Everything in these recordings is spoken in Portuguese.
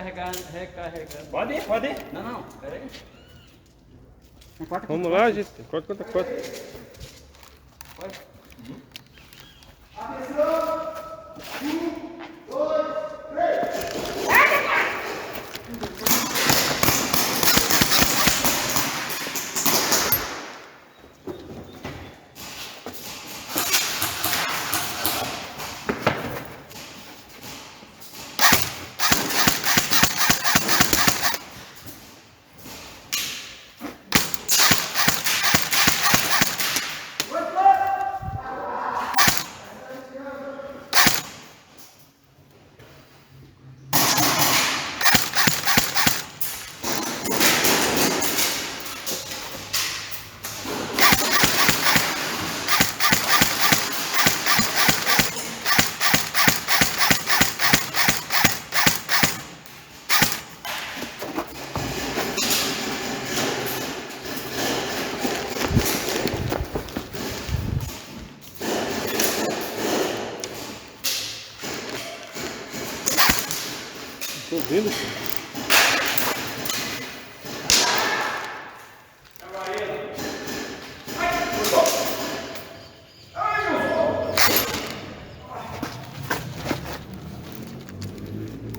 recarregando. Pode ir, pode ir. Não, pera aí. Vamos lá, gente. Corta quanto corta. Pode. Tô vendo.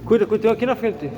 Cuida, tem um aqui na frente.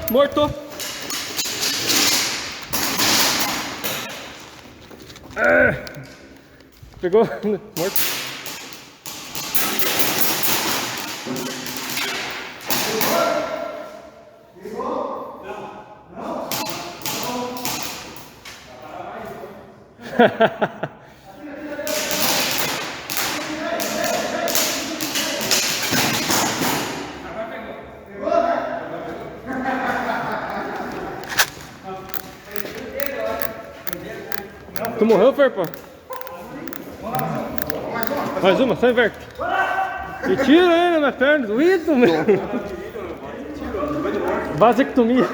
Morto! Pegou? Morto. Tu morreu, Ferpa? Mais uma, só inverte. E tira aí na minha perna, doído, meu. Vasectomia.